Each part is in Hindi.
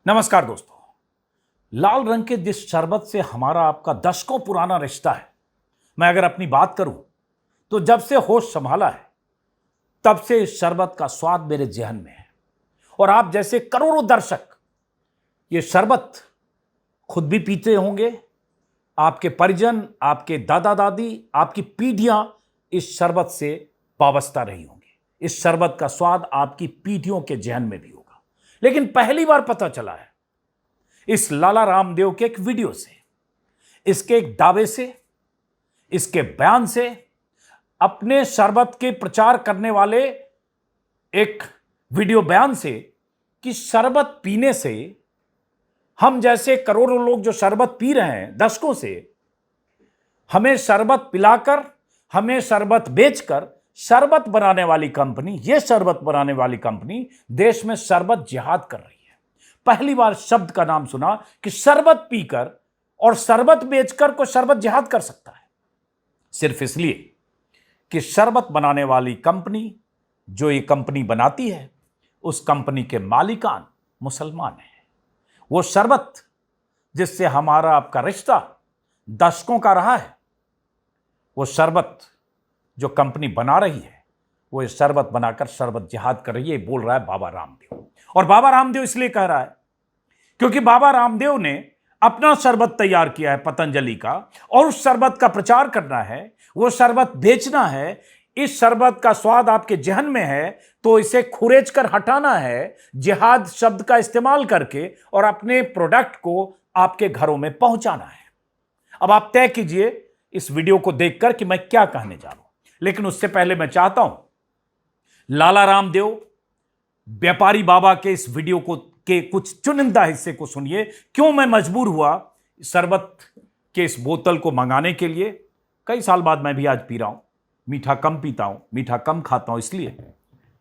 नमस्कार दोस्तों। लाल रंग के जिस शरबत से हमारा आपका दशकों पुराना रिश्ता है, मैं अगर अपनी बात करूं तो जब से होश संभाला है तब से इस शरबत का स्वाद मेरे जहन में है। और आप जैसे करोड़ों दर्शक ये शरबत खुद भी पीते होंगे, आपके परिजन, आपके दादा दादी, आपकी पीढ़ियां इस शरबत से वाबस्ता रही होंगी। इस शरबत का स्वाद आपकी पीढ़ियों के जहन में भी होगा। लेकिन पहली बार पता चला है इस लाला रामदेव के एक वीडियो से, इसके एक दावे से, इसके बयान से, अपने शरबत के प्रचार करने वाले एक वीडियो बयान से कि शरबत पीने से हम जैसे करोड़ों लोग जो शरबत पी रहे हैं दशकों से, हमें शरबत पिलाकर, हमें शरबत बेचकर शरबत बनाने वाली कंपनी, ये शरबत बनाने वाली कंपनी देश में शरबत जिहाद कर रही है। पहली बार शब्द का नाम सुना कि शरबत पीकर और शरबत बेचकर को शरबत जिहाद कर सकता है, सिर्फ इसलिए कि शरबत बनाने वाली कंपनी, जो ये कंपनी बनाती है, उस कंपनी के मालिकान मुसलमान हैं। वो शरबत जिससे हमारा आपका रिश्ता दशकों का रहा है, वो शरबत जो कंपनी बना रही है, वो ये शरबत बनाकर शरबत जिहाद कर रही है, बोल रहा है बाबा रामदेव। और बाबा रामदेव इसलिए कह रहा है क्योंकि बाबा रामदेव ने अपना शरबत तैयार किया है पतंजलि का, और उस शरबत का प्रचार करना है, वो शरबत बेचना है। इस शरबत का स्वाद आपके जहन में है तो इसे खुरेच कर हटाना है, जिहाद शब्द का इस्तेमाल करके, और अपने प्रोडक्ट को आपके घरों में पहुंचाना है। अब आप तय कीजिए इस वीडियो को देखकर कि मैं क्या कहने जा रहा हूं। लेकिन उससे पहले मैं चाहता हूं लाला रामदेव व्यापारी बाबा के इस वीडियो को के कुछ चुनिंदा हिस्से को सुनिए। क्यों मैं मजबूर हुआ शरबत के इस बोतल को मंगाने के लिए। कई साल बाद मैं भी आज पी रहा हूं, मीठा कम पीता हूं, मीठा कम खाता हूं इसलिए।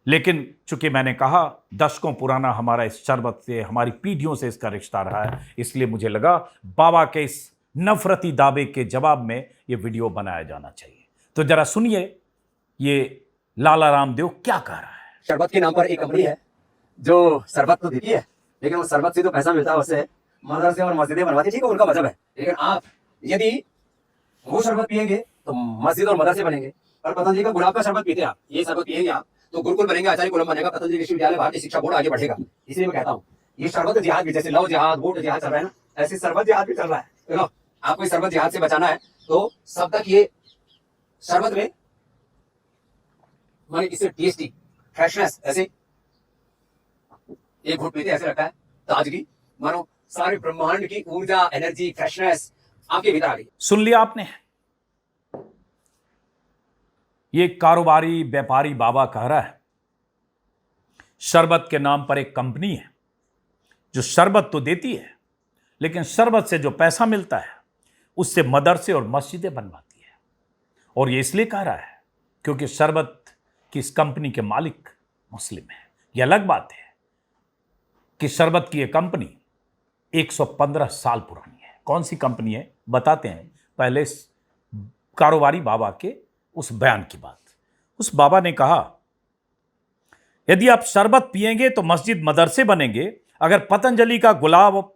लेकिन चूंकि मैंने कहा दशकों पुराना हमारा इस शरबत से, हमारी पीढ़ियों से इसका रिश्ता रहा है, इसलिए मुझे लगा बाबा के इस नफरती दावे के जवाब में यह वीडियो बनाया जाना चाहिए। तो जरा सुनिए ये लाला रामदेव क्या कह रहा है। शरबत के नाम पर एक कंपनी है जो शरबत तो देती है, लेकिन उस शरबत से जो पैसा मिलता है उससे मदरसे और मस्जिदें बनवाती है। ठीक है, उनका मजहब है, लेकिन आप यदि वो शरबत पिएंगे तो मस्जिद और मदरसे बनेंगे। और पतंजलि का गुलाब का शरबत पीते आप, ये शरबत पिएंगे आप तो गुरुकुल बनेंगे, आचार्य कुलम बनेगा, पतंजलि विश्वविद्यालय, भारतीय शिक्षा बोर्ड आगे बढ़ेगा। इसलिए मैं कहता हूँ ये शरबत जिहाद भी, जैसे लव जिहाद, वोट जिहाद चल रहा है ना, ऐसे शरबत जिहाद भी चल रहा है। तो आपको इस शरबत जिहाद से बचाना है तो सब तक ये शरबत में माने इससे टेस्टी फ्रेशनेस, ऐसे एक घूंट पीते ऐसे लगता है ताजगी, मानो सारे ब्रह्मांड की ऊर्जा, एनर्जी, फ्रेशनेस आपके भीतर आ गई। सुन लिया आपने, ये कारोबारी व्यापारी बाबा कह रहा है शरबत के नाम पर एक कंपनी है जो शरबत तो देती है, लेकिन शरबत से जो पैसा मिलता है उससे मदरसे और मस्जिदें बनवाती है। और ये इसलिए कह रहा है क्योंकि शरबत की इस कंपनी के मालिक मुस्लिम है। यह अलग बात है कि शरबत की यह कंपनी 115 साल पुरानी है। कौन सी कंपनी है बताते हैं, पहले इस कारोबारी बाबा के उस बयान की बात। उस बाबा ने कहा यदि आप शरबत पिएंगे तो मस्जिद मदरसे बनेंगे, अगर पतंजलि का गुलाब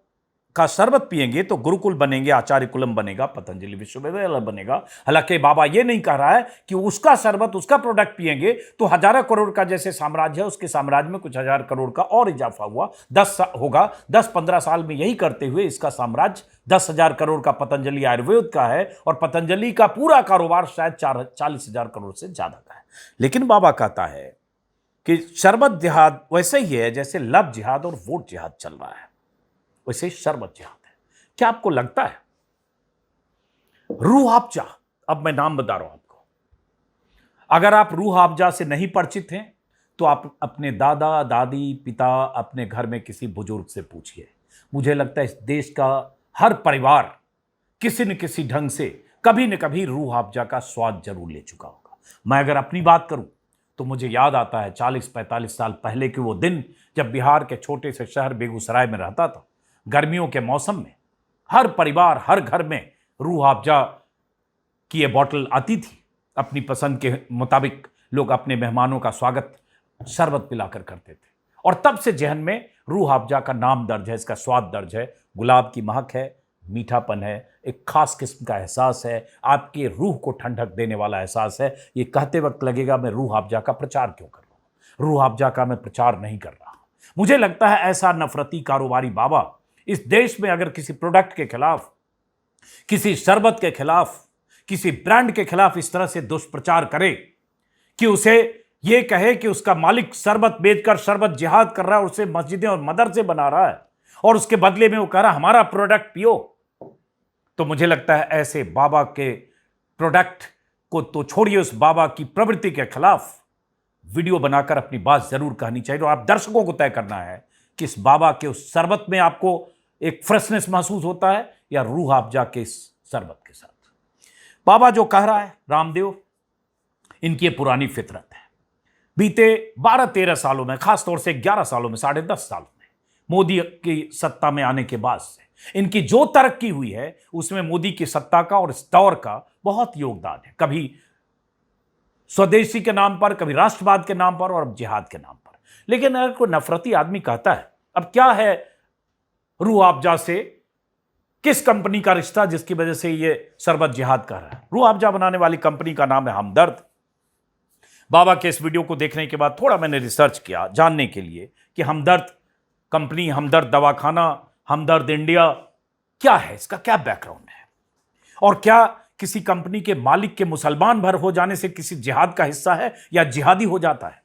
का शरबत पिएंगे तो गुरुकुल बनेंगे, आचार्य कुलम बनेगा, पतंजलि विश्वविद्यालय बनेगा। हालांकि बाबा ये नहीं कह रहा है कि उसका शरबत, उसका प्रोडक्ट पिएंगे तो हजारों करोड़ का जैसे साम्राज्य है, उसके साम्राज्य में कुछ हजार करोड़ का और इजाफा हुआ, 10-15 साल में यही करते हुए इसका साम्राज्य 10,000 करोड़ का पतंजलि आयुर्वेद का है, और पतंजलि का पूरा कारोबार शायद 40,000 करोड़ से ज्यादा का है। लेकिन बाबा कहता है कि शरबत जिहाद वैसे ही है जैसे लव जिहाद और वोट जिहाद चल रहा है, वैसे शरबत जिहाद है। क्या आपको लगता है रूह अफ़ज़ा, अब मैं नाम बता रहा हूं आपको, अगर आप रूह अफ़ज़ा से नहीं परिचित हैं तो आप अपने दादा दादी, पिता, अपने घर में किसी बुजुर्ग से पूछिए। मुझे लगता है इस देश का हर परिवार किसी न किसी ढंग से कभी न कभी रूह अफ़ज़ा का स्वाद जरूर ले चुका होगा। मैं अगर अपनी बात करूं तो मुझे याद आता है 40-45 साल पहले के वो दिन जब बिहार के छोटे से शहर बेगूसराय में रहता था। गर्मियों के मौसम में हर परिवार, हर घर में रूह अफ़ज़ा की ये बॉटल आती थी। अपनी पसंद के मुताबिक लोग अपने मेहमानों का स्वागत शरबत पिलाकर करते थे। और तब से जहन में रूह अफ़ज़ा का नाम दर्ज है, इसका स्वाद दर्ज है। गुलाब की महक है, मीठापन है, एक खास किस्म का एहसास है, आपकी रूह को ठंडक देने वाला एहसास है। ये कहते वक्त लगेगा मैं रूह अफ़ज़ा का प्रचार क्यों कर रहा हूँ, रूह अफ़ज़ा का मैं प्रचार नहीं कर रहा। मुझे लगता है ऐसा नफरती कारोबारी बाबा इस देश में अगर किसी प्रोडक्ट के खिलाफ, किसी शरबत के खिलाफ, किसी ब्रांड के खिलाफ इस तरह से दुष्प्रचार करे कि उसे यह कहे कि उसका मालिक शरबत बेचकर शरबत जिहाद कर रहा है, उसे मस्जिदें और मदरसे बना रहा है और उसके बदले में वो कह रहा है हमारा प्रोडक्ट पियो, तो मुझे लगता है ऐसे बाबा के प्रोडक्ट को तो छोड़िए, उस बाबा की प्रवृत्ति के खिलाफ वीडियो बनाकर अपनी बात जरूर कहनी चाहिए। और आप दर्शकों को तय करना है कि इस बाबा के उस शरबत में आपको एक फ्रेशनेस महसूस होता है या रूह अफ़ज़ा के इस शरबत के साथ। बाबा जो कह रहा है, रामदेव, इनकी ये पुरानी फितरत है। बीते 12-13 सालों में, खासतौर से 11 सालों में, 10.5 सालों में, मोदी की सत्ता में आने के बाद से इनकी जो तरक्की हुई है उसमें मोदी की सत्ता का और इस दौर का बहुत योगदान है। कभी स्वदेशी के नाम पर, कभी राष्ट्रवाद के नाम पर और अब जिहाद के नाम पर। लेकिन अगर कोई नफरती आदमी कहता है अब क्या है रूह अफ़ज़ा से किस कंपनी का रिश्ता जिसकी वजह से ये शरबत जिहाद कर रहा है। रूह अफ़ज़ा बनाने वाली कंपनी का नाम है हमदर्द। बाबा के इस वीडियो को देखने के बाद थोड़ा मैंने रिसर्च किया जानने के लिए कि हमदर्द कंपनी, हमदर्द दवाखाना, हमदर्द इंडिया क्या है, इसका क्या बैकग्राउंड है और क्या किसी कंपनी के मालिक के मुसलमान भर हो जाने से किसी जिहाद का हिस्सा है या जिहादी हो जाता है।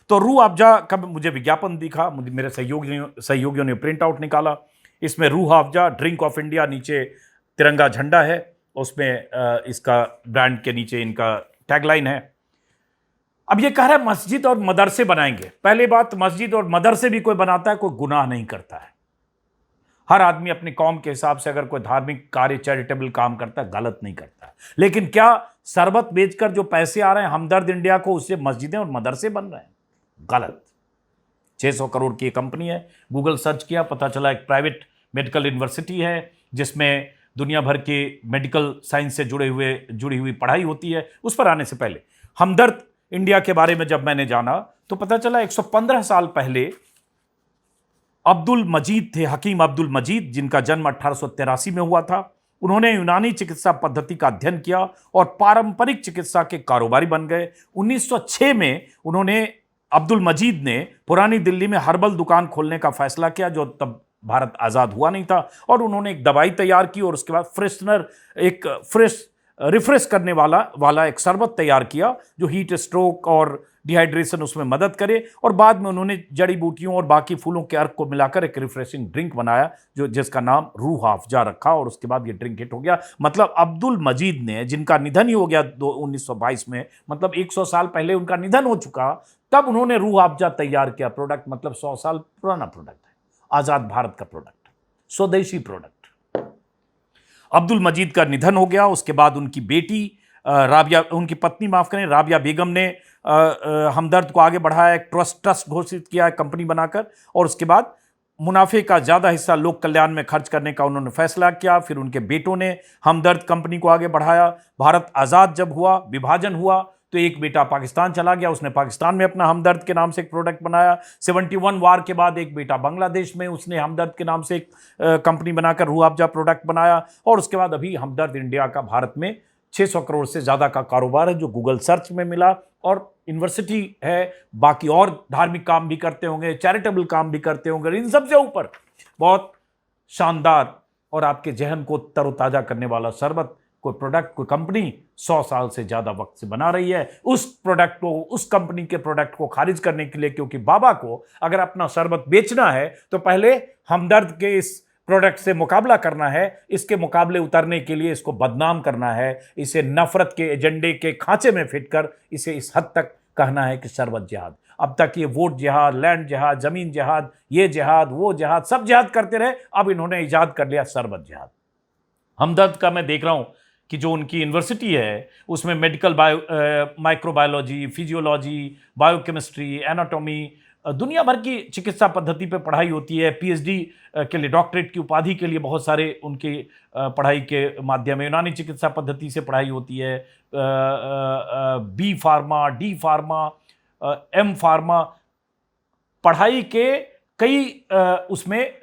तो रूह अफ़ज़ा का मुझे विज्ञापन दिखा, मुझे मेरे सहयोगियों ने प्रिंट आउट निकाला। इसमें Rooh Afza drink of India, नीचे तिरंगा झंडा है, उसमें इसका ब्रांड के नीचे इनका टैगलाइन है। अब ये कह रहा है मस्जिद और मदरसे बनाएंगे। पहली बात, मस्जिद और मदरसे भी कोई बनाता है कोई गुनाह नहीं करता है। हर आदमी अपनी कौम के हिसाब से अगर कोई धार्मिक कार्य, चैरिटेबल काम करता है, गलत नहीं करता है। लेकिन क्या शरबत बेचकर जो पैसे आ रहे हैं हमदर्द इंडिया को, उससे मस्जिदें और मदरसे बन रहे हैं? गलत। 600 करोड़ की कंपनी है। गूगल सर्च किया, पता चला एक प्राइवेट मेडिकल यूनिवर्सिटी है जिसमें दुनिया भर के मेडिकल साइंस से जुड़ी हुई पढ़ाई होती है। उस पर आने से पहले हमदर्द इंडिया के बारे में जब मैंने जाना तो पता चला 115 साल पहले अब्दुल मजीद थे, हकीम अब्दुल मजीद, जिनका जन्म 1883 में हुआ था। उन्होंने यूनानी चिकित्सा पद्धति का अध्ययन किया और पारंपरिक चिकित्सा के कारोबारी बन गए। 1906 में अब्दुल मजीद ने पुरानी दिल्ली में हर्बल दुकान खोलने का फैसला किया, जो तब भारत आज़ाद हुआ नहीं था, और उन्होंने एक दवाई तैयार की और उसके बाद फ्रेशनर, एक रिफ्रेश करने वाला एक शरबत तैयार किया जो हीट स्ट्रोक और डिहाइड्रेशन उसमें मदद करे। और बाद में उन्होंने जड़ी बूटियों और बाकी फूलों के अर्क को मिलाकर एक रिफ्रेशिंग ड्रिंक बनाया जिसका नाम रूह अफ़ज़ा रखा और उसके बाद ये ड्रिंक हिट हो गया। मतलब अब्दुल मजीद ने, जिनका निधन ही हो गया 1922 में, मतलब 100 साल पहले उनका निधन हो चुका, तब उन्होंने रूह अफ़ज़ा तैयार किया। प्रोडक्ट मतलब 100 साल पुराना प्रोडक्ट है, आज़ाद भारत का प्रोडक्ट, स्वदेशी प्रोडक्ट। अब्दुल मजीद का निधन हो गया। उसके बाद उनकी बेटी उनकी पत्नी राबिया बेगम ने हमदर्द को आगे बढ़ाया, एक ट्रस्ट घोषित किया है कंपनी बनाकर, और उसके बाद मुनाफे का ज़्यादा हिस्सा लोक कल्याण में खर्च करने का उन्होंने फैसला किया। फिर उनके बेटों ने हमदर्द कंपनी को आगे बढ़ाया। भारत आज़ाद जब हुआ, विभाजन हुआ, तो एक बेटा पाकिस्तान चला गया, उसने पाकिस्तान में अपना हमदर्द के नाम से एक प्रोडक्ट बनाया। 71 वार के बाद एक बेटा बांग्लादेश में, उसने हमदर्द के नाम से एक कंपनी बनाकर रूह अफ़ज़ा प्रोडक्ट बनाया। और उसके बाद अभी हमदर्द इंडिया का भारत में 600 करोड़ से ज़्यादा का कारोबार है, जो गूगल सर्च में मिला। और यूनिवर्सिटी है, बाकी और धार्मिक काम भी करते होंगे, चैरिटेबल काम भी करते होंगे। इन सबसे ऊपर बहुत शानदार और आपके जहन को तरोताज़ा करने वाला शरबत, कोई प्रोडक्ट, कोई कंपनी 100 साल से ज़्यादा वक्त से बना रही है। उस प्रोडक्ट को, उस कंपनी के प्रोडक्ट को खारिज करने के लिए, क्योंकि बाबा को अगर अपना शरबत बेचना है तो पहले हमदर्द के इस प्रोडक्ट से मुकाबला करना है। इसके मुकाबले उतरने के लिए इसको बदनाम करना है, इसे नफरत के एजेंडे के खांचे में फिट कर इसे इस हद तक कहना है कि शरबत जिहाद। अब तक ये वोट जिहाद, लैंड जिहाद, जमीन जिहाद, ये जिहाद, वो जिहाद, सब जिहाद करते रहे। अब इन्होंने इजाद कर लिया शरबत जिहाद। हमदर्द का मैं देख रहा हूँ कि जो उनकी यूनिवर्सिटी है उसमें medical microbiology, physiology, biochemistry, anatomy, दुनिया भर की चिकित्सा पद्धति पे पढ़ाई होती है। पीएचडी के लिए, डॉक्टरेट की उपाधि के लिए बहुत सारे उनकी पढ़ाई के माध्यम, यूनानी चिकित्सा पद्धति से पढ़ाई होती है। B pharma, D pharma, M pharma, पढ़ाई के कई उसमें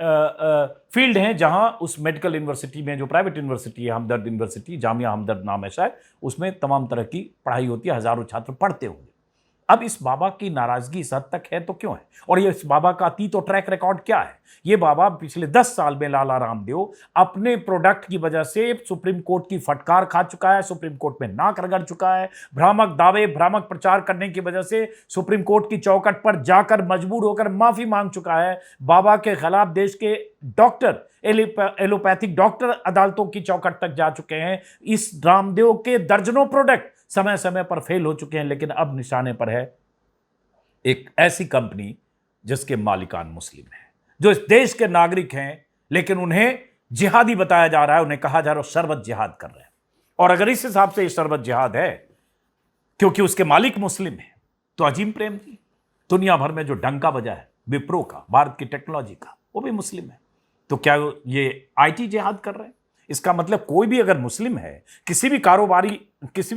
फील्ड हैं जहां उस मेडिकल यूनिवर्सिटी में, जो प्राइवेट यूनिवर्सिटी है, हमदर्द यूनिवर्सिटी, जामिया हमदर्द नाम है शायद, उसमें तमाम तरह की पढ़ाई होती है, हजारों छात्र पढ़ते होंगे। अब इस बाबा की नाराजगी इस हद तक है तो क्यों है, और ये इस बाबा का अतीत और ट्रैक रिकॉर्ड क्या है? ये बाबा पिछले 10 साल में लाला रामदेव अपने प्रोडक्ट की वजह से सुप्रीम कोर्ट की फटकार खा चुका है, सुप्रीम कोर्ट में नाक रगड़ चुका है, भ्रामक दावे, भ्रामक प्रचार करने की वजह से सुप्रीम कोर्ट की चौखट पर जाकर मजबूर होकर माफी मांग चुका है। बाबा के खिलाफ देश के डॉक्टर, एलोपैथिक डॉक्टर अदालतों की चौखट तक जा चुके हैं। इस रामदेव के दर्जनों प्रोडक्ट समय समय पर फेल हो चुके हैं, लेकिन अब निशाने पर है एक ऐसी कंपनी जिसके मालिकान मुस्लिम हैं, जो इस देश के नागरिक हैं, लेकिन उन्हें जिहादी बताया जा रहा है, उन्हें कहा जा रहा है शरबत जिहाद कर रहे हैं। और अगर इस हिसाब से ये शरबत जिहाद है क्योंकि उसके मालिक मुस्लिम हैं, तो अजीम प्रेमजी दुनिया भर में जो डंका बजा है विप्रो का, भारत की टेक्नोलॉजी का, वो भी मुस्लिम है। तो क्या ये आईटी जिहाद कर रहे हैं? इसका मतलब कोई भी अगर मुस्लिम है, किसी भी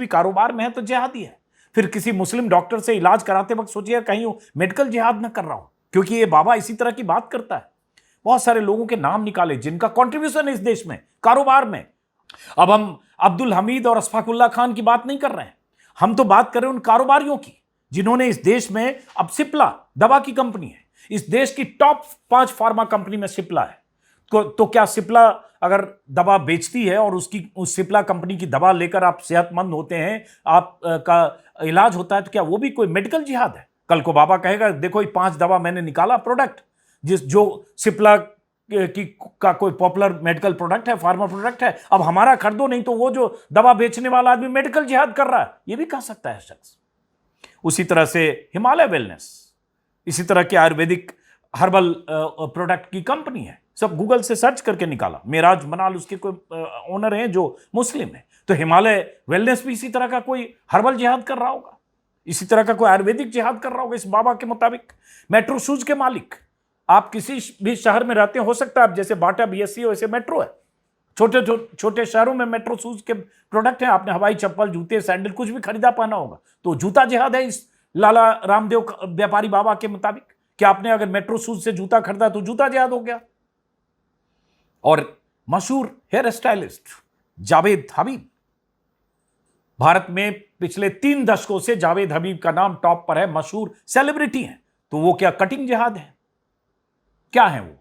कारोबार में है, तो जिहादी है। फिर किसी मुस्लिम डॉक्टर से इलाज कराते वक्त सोचिए कहीं मिडिकल जिहाद न कर रहा हूं, क्योंकि ये बाबा इसी तरह की बात करता है। बहुत सारे लोगों के नाम निकाले जिनका कंट्रीब्यूशन है इस देश में कारोबार में। अब हम अब्दुल हमीद और अशफाकुल्ला खान की बात नहीं कर रहे हैं, हम तो बात कर रहे हैं उन कारोबारियों की जिन्होंने इस देश में, अब सिप्ला दवा की कंपनी है, इस देश की टॉप 5 फार्मा कंपनी में सिप्ला है। तो क्या सिप्ला अगर दवा बेचती है और उस सिप्ला कंपनी की दवा लेकर आप सेहतमंद होते हैं, आप का इलाज होता है, तो क्या वो भी कोई मेडिकल जिहाद है? कल को बाबा कहेगा देखो ये 5 दवा मैंने निकाला प्रोडक्ट, जो सिप्ला का कोई पॉपुलर मेडिकल प्रोडक्ट है, फार्मा प्रोडक्ट है, अब हमारा खरीदो, नहीं तो वो जो दवा बेचने वाला आदमी मेडिकल जिहाद कर रहा है, ये भी कह सकता है शख्स। उसी तरह से हिमालय वेलनेस, इसी तरह के आयुर्वेदिक हर्बल प्रोडक्ट की कंपनी है, सब गूगल से सर्च करके निकाला। मेराज मनाल उसके कोई ओनर हैं जो मुस्लिम है। तो हिमालय वेलनेस भी इसी तरह का कोई हर्बल जिहाद कर रहा होगा, इसी तरह का कोई आयुर्वेदिक जिहाद कर रहा होगा इस बाबा के मुताबिक। मेट्रो शूज के मालिक, आप किसी भी शहर में रहते हो सकता है आप जैसे बाटा बीएससी हो, ऐसे मेट्रो है, छोटे छोटे शहरों में मेट्रो शूज के प्रोडक्ट हैं। आपने हवाई चप्पल, जूते, सैंडल कुछ भी खरीदा पाना होगा, तो जूता जिहाद है इस लाला रामदेव व्यापारी बाबा के मुताबिक। कि आपने अगर मेट्रो शूज से जूता खरीदा तो जूता जिहाद हो गया। और मशहूर हेयर स्टाइलिस्ट जावेद हबीब, भारत में पिछले 3 दशकों से जावेद हबीब का नाम टॉप पर है, मशहूर सेलिब्रिटी हैं। तो वो क्या कटिंग जिहाद है? क्या है वो?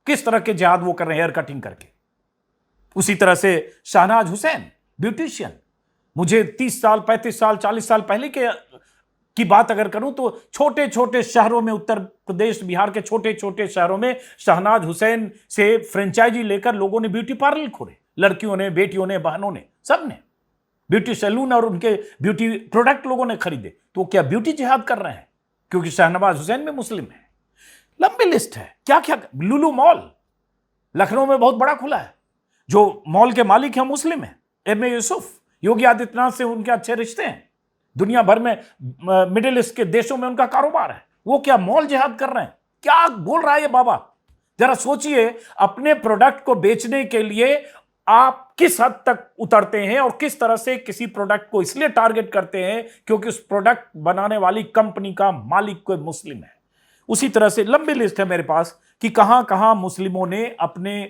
किस तरह के जिहाद वो कर रहे हैं हेयर कटिंग करके? उसी तरह से शहनाज हुसैन ब्यूटिशियन, मुझे 30 साल, 35 साल, 40 साल पहले की बात अगर करूं तो छोटे छोटे शहरों में, उत्तर प्रदेश बिहार के छोटे छोटे शहरों में शहनाज हुसैन से फ्रेंचाइजी लेकर लोगों ने ब्यूटी पार्लर खोले, लड़कियों ने, बेटियों ने, बहनों ने, सब ने ब्यूटी सैलून और उनके ब्यूटी प्रोडक्ट लोगों ने खरीदे। तो क्या ब्यूटी जिहाद कर रहे हैं क्योंकि शहनवाज हुसैन में मुस्लिम है? लंबी लिस्ट है। क्या क्या, लुलु मॉल लखनऊ में बहुत बड़ा खुला है, जो मॉल के मालिक हैं मुस्लिम है, एम ए यूसुफ, योगी आदित्यनाथ से उनके अच्छे रिश्ते हैं, दुनिया भर में मिडिल ईस्ट के देशों में उनका कारोबार है। वो क्या मॉल जिहाद कर रहे हैं? क्या बोल रहा है ये बाबा? जरा सोचिए, अपने प्रोडक्ट को बेचने के लिए आप किस हद तक उतरते हैं और किस तरह से किसी प्रोडक्ट को इसलिए टारगेट करते हैं क्योंकि उस प्रोडक्ट बनाने वाली कंपनी का मालिक कोई मुस्लिम है। उसी तरह से लंबी लिस्ट है मेरे पास कि कहां कहां मुस्लिमों ने अपने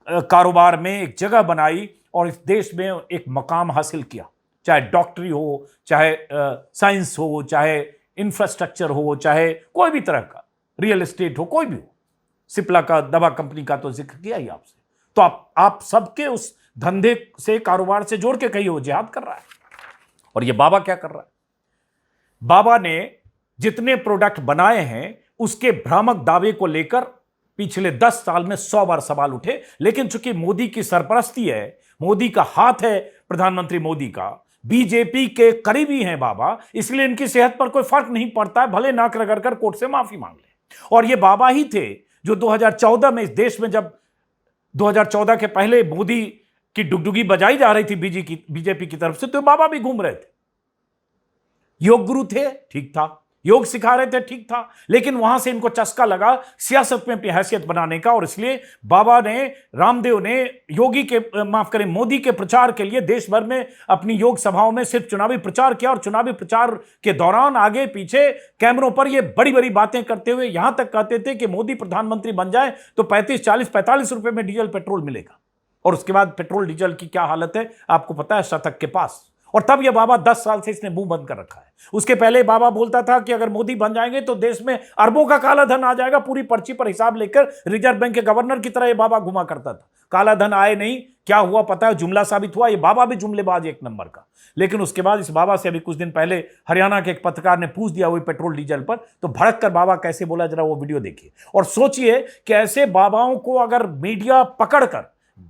कारोबार में एक जगह बनाई और इस देश में एक मकाम हासिल किया, चाहे डॉक्टरी हो, चाहे साइंस हो, चाहे इंफ्रास्ट्रक्चर हो, चाहे कोई भी तरह का रियल एस्टेट हो, कोई भी हो। सिप्ला का दवा कंपनी का तो जिक्र किया ही आपसे। तो आप सबके उस धंधे से, कारोबार से जोड़ के कहिए वो जिहाद कर रहा है। और ये बाबा क्या कर रहा है? बाबा ने जितने प्रोडक्ट बनाए हैं उसके भ्रामक दावे को लेकर पिछले 10 साल में 100 बार सवाल उठे, लेकिन चूंकि मोदी की सरपरस्ती है, मोदी का हाथ है, प्रधानमंत्री मोदी का, बीजेपी के करीबी हैं बाबा, इसलिए इनकी सेहत पर कोई फर्क नहीं पड़ता है, भले नाक रगड़कर कोर्ट से माफी मांग ले। और ये बाबा ही थे जो 2014 में इस देश में, जब 2014 के पहले मोदी की डुगडुगी बजाई जा रही थी बीजेपी की तरफ से, तो बाबा भी घूम रहे थे। योग गुरु थे, ठीक था, योग सिखा रहे थे, ठीक था, लेकिन वहां से इनको चस्का लगा सियासत में अपनी हैसियत बनाने का, और इसलिए बाबा ने, रामदेव ने योगी के, माफ करें, मोदी के प्रचार के लिए देश भर में अपनी योग सभाओं में सिर्फ चुनावी प्रचार किया, और चुनावी प्रचार के दौरान आगे पीछे कैमरों पर ये बड़ी बड़ी बातें करते हुए यहां तक कहते थे कि मोदी प्रधानमंत्री बन जाए तो 35, 40, 45 रुपए में डीजल पेट्रोल मिलेगा। और उसके बाद पेट्रोल डीजल की क्या हालत है आपको पता है, शतक के पास। और तब यह बाबा 10 साल से इसने मुंह बंद कर रखा है। उसके पहले बाबा बोलता था कि अगर मोदी बन जाएंगे तो देश में अरबों का काला धन आ जाएगा, पूरी पर्ची पर हिसाब लेकर रिजर्व बैंक के गवर्नर की तरह ये बाबा घुमा करता था। काला धन आए नहीं, क्या हुआ पता है, जुमला साबित हुआ। ये बाबा भी जुमलेबाज एक नंबर का। लेकिन उसके बाद इस बाबा से अभी कुछ दिन पहले हरियाणा के एक पत्रकार ने पूछ दिया वही पेट्रोल डीजल पर, तो भड़क कर बाबा कैसे बोला, जरा वो वीडियो देखिए और सोचिए कि ऐसे बाबाओं को अगर मीडिया पकड़कर,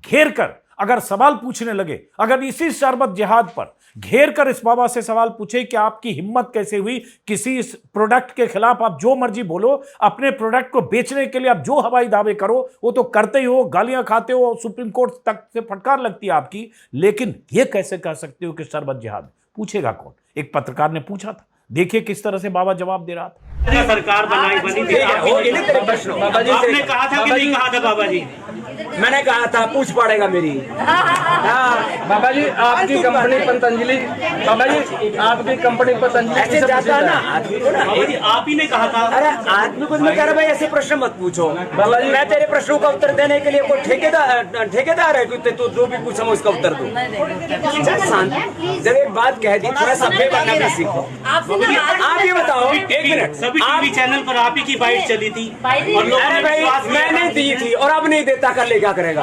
घेर कर अगर सवाल पूछने लगे, अगर इसी शरबत जिहाद पर घेर कर इस बाबा से सवाल पूछे कि आपकी हिम्मत कैसे हुई, किसी इस प्रोडक्ट के खिलाफ आप जो मर्जी बोलो, अपने प्रोडक्ट को बेचने के लिए आप जो हवाई दावे करो वो तो करते ही हो, गालियां खाते हो, सुप्रीम कोर्ट तक से फटकार लगती है आपकी, लेकिन ये कैसे कह सकते हो कि शरबत जिहाद? पूछेगा कौन? एक पत्रकार ने पूछा था, देखिए किस तरह से बाबा जवाब दे रहा था। सरकार बनी थी, आपने कहा था कि नहीं कहा था बाबा जी? मैंने कहा था पूछ पड़ेगा मेरी। हाँ बाबा जी, आपकी कंपनी पतंजलि, बाबा जी आपकी कंपनी पतंजलि ऐसे जाता ना आदमी को ना, आप ही ने कहा था। अरे आदमी को मैं कह रहा भाई ऐसे प्रश्न मत पूछो बाबा जी, मैं तेरे प्रश्नों का उत्तर देने के लिए कोई ठेकेदार है कि तू जो भी पूछा मैं उसका उत्तर दूं। जब एक बात कह दी थोड़ा सभ्य बनना भी सीखो। आप ये बताओ, एक मिनट, सभी टीवी चैनल पर आप ही की बाइट चली थी और लोगों ने विश्वास किया। मैंने दी थी और अब नहीं देता, कर ले क्या करेगा?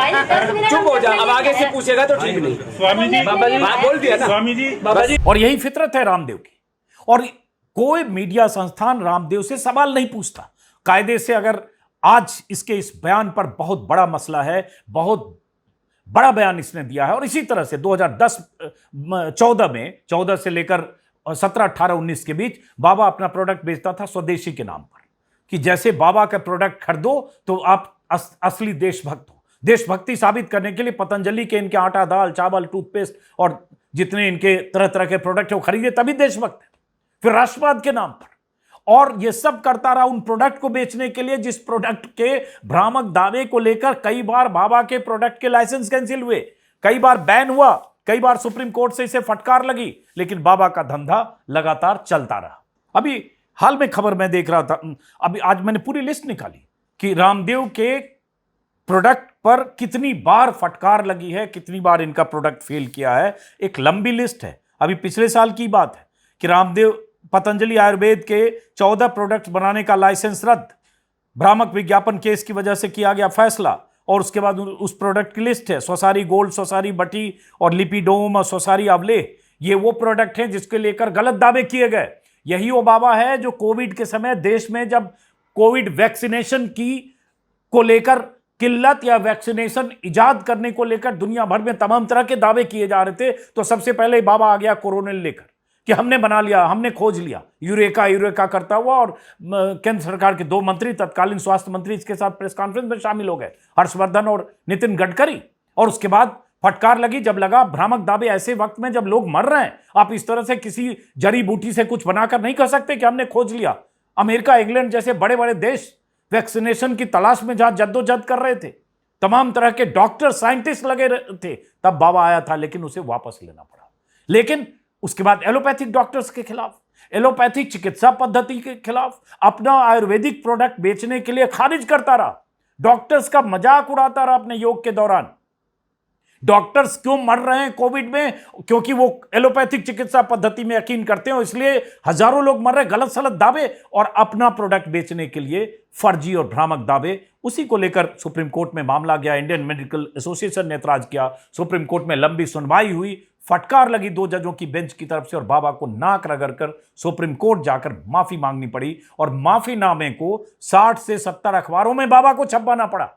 चुप हो जा, अब आगे से पूछेगा तो ठीक नहीं। स्वामी जी, बाबा जी बोल दिया ना स्वामी जी, बाबा जी। और यही फितरत है रामदेव की, और कोई मीडिया संस्थान रामदेव से सवाल नहीं पूछता कायदे से। अगर आज इसके इस बयान पर बहुत बड़ा मसला है, बहुत बड़ा बयान इसने दिया है, और इसी तरह से 2010-14 में, 14 से लेकर 17, 18, 19 के बीच बाबा अपना प्रोडक्ट बेचता था स्वदेशी के नाम पर, कि जैसे बाबा का प्रोडक्ट खरीदो तो आप असली देशभक्त हो। देशभक्ति साबित करने के लिए पतंजलि के इनके आटा, दाल, चावल, टूथपेस्ट और जितने इनके तरह तरह के प्रोडक्ट है वो खरीदे तभी देशभक्त है। फिर राष्ट्रवाद के नाम पर, और ये सब करता रहा उन प्रोडक्ट को बेचने के लिए जिस प्रोडक्ट के भ्रामक दावे को लेकर कई बार बाबा के प्रोडक्ट के लाइसेंस कैंसिल हुए, कई बार बैन हुआ, कई बार सुप्रीम कोर्ट से इसे फटकार लगी, लेकिन बाबा का धंधा लगातार चलता रहा। अभी हाल में खबर मैं देख रहा था, अभी आज मैंने पूरी लिस्ट निकाली कि रामदेव के प्रोडक्ट पर कितनी बार फटकार लगी है, कितनी बार इनका प्रोडक्ट फेल किया है। एक लंबी लिस्ट है। अभी पिछले साल की बात है कि रामदेव पतंजलि आयुर्वेद के 14 प्रोडक्ट बनाने का लाइसेंस रद्द, भ्रामक विज्ञापन केस की वजह से किया गया फैसला, और उसके बाद उस प्रोडक्ट की लिस्ट है स्वसारी गोल्ड, स्वसारी बटी और लिपिडोम और स्वसारी अवलेह। ये वो प्रोडक्ट हैं जिसके लेकर गलत दावे किए गए। यही वो बाबा है जो कोविड के समय देश में जब कोविड वैक्सीनेशन को लेकर किल्लत या वैक्सीनेशन इजाद करने को लेकर दुनिया भर में तमाम तरह के दावे किए जा रहे थे, तो सबसे पहले बाबा आ गया कोरोनिल लेकर कि हमने बना लिया, हमने खोज लिया, यूरेका करता हुआ। और केंद्र सरकार के 2 मंत्री, तत्कालीन स्वास्थ्य मंत्री इसके साथ प्रेस कॉन्फ्रेंस में शामिल हो गए, हर्षवर्धन और नितिन गडकरी। और उसके बाद फटकार लगी जब लगा भ्रामक दावे ऐसे वक्त में जब लोग मर रहे हैं, आप इस तरह से किसी जड़ी बूटी से कुछ बनाकर नहीं कह सकते कि हमने खोज लिया। अमेरिका, इंग्लैंड जैसे बड़े बड़े देश वैक्सीनेशन की तलाश में जहां जद्दोजहद कर रहे थे, तमाम तरह के डॉक्टर, साइंटिस्ट लगे थे, तब बाबा आया था, लेकिन उसे वापस लेना पड़ा। लेकिन उसके बाद एलोपैथिक डॉक्टर्स के खिलाफ, एलोपैथिक चिकित्सा पद्धति के खिलाफ अपना आयुर्वेदिक प्रोडक्ट बेचने के लिए खारिज करता रहा, डॉक्टर्स का मजाक उड़ाता रहा अपने योग के दौरान। डॉक्टर्स क्यों मर रहे हैं कोविड में? क्योंकि वो एलोपैथिक चिकित्सा पद्धति में यकीन करते हो, इसलिए हजारों लोग मर रहे, गलत सलत दावे, और अपना प्रोडक्ट बेचने के लिए फर्जी और भ्रामक दावे। उसी को लेकर सुप्रीम कोर्ट में मामला गया, इंडियन मेडिकल एसोसिएशन ने ऐतराज किया, सुप्रीम कोर्ट में लंबी सुनवाई हुई, फटकार लगी 2 जजों की बेंच की तरफ से, और बाबा को नाक रगड़ कर सुप्रीम कोर्ट जाकर माफी मांगनी पड़ी, और माफीनामे को 60 से 70 अखबारों में बाबा को छपवाना पड़ा।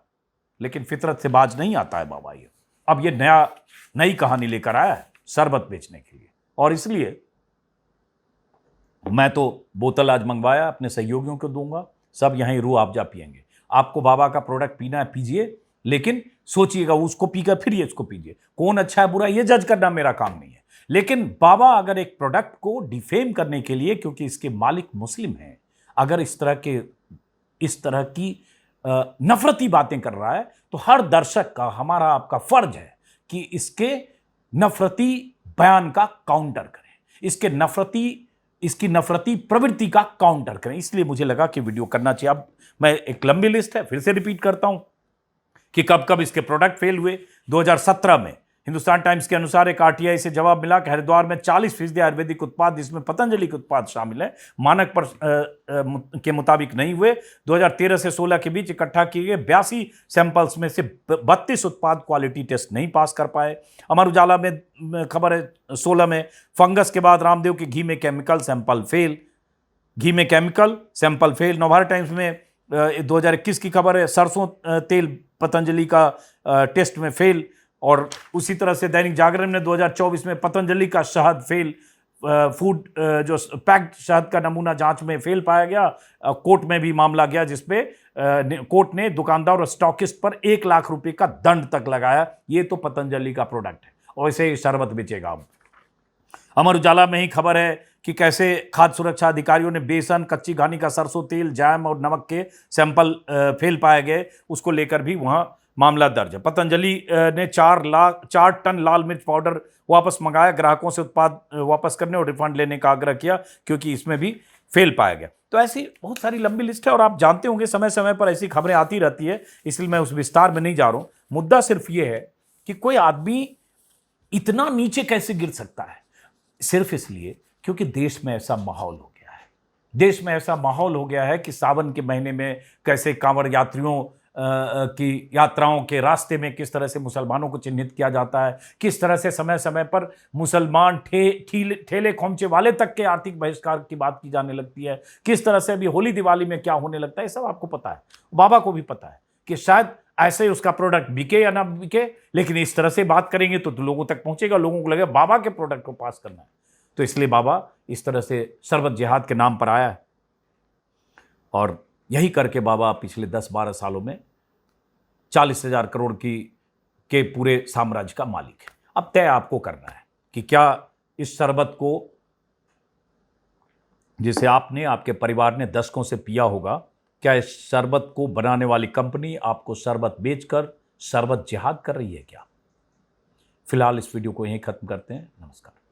लेकिन फितरत से बाज नहीं आता है बाबा। ये अब ये नई कहानी लेकर आया है शरबत बेचने के लिए, और इसलिए मैं तो बोतल आज मंगवाया, अपने सहयोगियों को दूंगा, सब यहीं रूह अफ़ज़ा पिएंगे। आपको बाबा का प्रोडक्ट पीना है पीजिए, लेकिन सोचिएगा उसको पीकर फिर ये इसको पीजिए। कौन अच्छा है बुरा ये जज करना मेरा काम नहीं है, लेकिन बाबा अगर एक प्रोडक्ट को डिफेम करने के लिए, क्योंकि इसके मालिक मुस्लिम हैं, अगर इस तरह की नफरती बातें कर रहा है, तो हर दर्शक का, हमारा आपका फर्ज है कि इसके नफरती बयान का काउंटर करें, इसकी नफरती प्रवृत्ति का काउंटर करें। इसलिए मुझे लगा कि वीडियो करना चाहिए। अब मैं, एक लंबी लिस्ट है, फिर से रिपीट करता हूं कि कब कब इसके प्रोडक्ट फेल हुए। 2017 में हिंदुस्तान टाइम्स के अनुसार एक आरटीआई से जवाब मिला कि हरिद्वार में 40% आयुर्वेदिक उत्पाद, जिसमें पतंजलि के उत्पाद शामिल हैं, मानक पर के मुताबिक नहीं हुए। 2013 से 16 के बीच इकट्ठा किए गए 82 सैंपल्स में से 32 उत्पाद क्वालिटी टेस्ट नहीं पास कर पाए। अमर उजाला में खबर है 16 में, फंगस के बाद रामदेव के घी में chemical sample fail. Navbharat times में 2021 की खबर है, सरसों तेल पतंजलि का टेस्ट में फेल। और उसी तरह से दैनिक जागरण में 2024 में पतंजलि का शहद फेल, फूड जो पैक्ड शहद का नमूना जांच में फेल पाया गया। कोर्ट में भी मामला गया, जिसपे कोर्ट ने दुकानदार और स्टॉकिस्ट पर 1 लाख रुपए का दंड तक लगाया। ये तो पतंजलि का प्रोडक्ट है, और इसे ही शरबत बेचेगा। अब अमर उजाला में ही खबर है कि कैसे खाद्य सुरक्षा अधिकारियों ने बेसन, कच्ची घानी का सरसों तेल, जैम और नमक के सैंपल फेल पाए गए। उसको लेकर भी वहां मामला दर्ज है। पतंजलि ने 4 टन लाल मिर्च पाउडर वापस मंगाया, ग्राहकों से उत्पाद वापस करने और रिफंड लेने का आग्रह किया, क्योंकि इसमें भी फेल पाया गया। तो ऐसी बहुत सारी लंबी लिस्ट है, और आप जानते होंगे समय समय पर ऐसी खबरें आती रहती है, इसलिए मैं उस विस्तार में नहीं जा रहा हूं। मुद्दा सिर्फ ये है कि कोई आदमी इतना नीचे कैसे गिर सकता है, सिर्फ इसलिए क्योंकि देश में ऐसा माहौल हो गया है। देश में ऐसा माहौल हो गया है कि सावन के महीने में कैसे कांवड़ यात्रियों की यात्राओं के रास्ते में किस तरह से मुसलमानों को चिन्हित किया जाता है, किस तरह से समय समय पर मुसलमान ठेले खोमचे वाले तक के आर्थिक बहिष्कार की बात की जाने लगती है, किस तरह से अभी होली दिवाली में क्या होने लगता है, ये सब आपको पता है। बाबा को भी पता है कि शायद ऐसे उसका प्रोडक्ट बिके या ना बिके, लेकिन इस तरह से बात करेंगे तो लोगों तक पहुंचेगा, लोगों को लगेगा बाबा के प्रोडक्ट को पास करना है। तो इसलिए बाबा इस तरह से शरबत जिहाद के नाम पर आया है, और यही करके बाबा पिछले 10-12 सालों में 40,000 करोड़ के पूरे साम्राज्य का मालिक है। अब तय आपको करना है कि क्या इस शरबत को, जिसे आपने, आपके परिवार ने दशकों से पिया होगा, क्या इस शरबत को बनाने वाली कंपनी आपको शरबत बेचकर शरबत जिहाद कर रही है क्या? फिलहाल इस वीडियो को यहीं खत्म करते हैं। नमस्कार।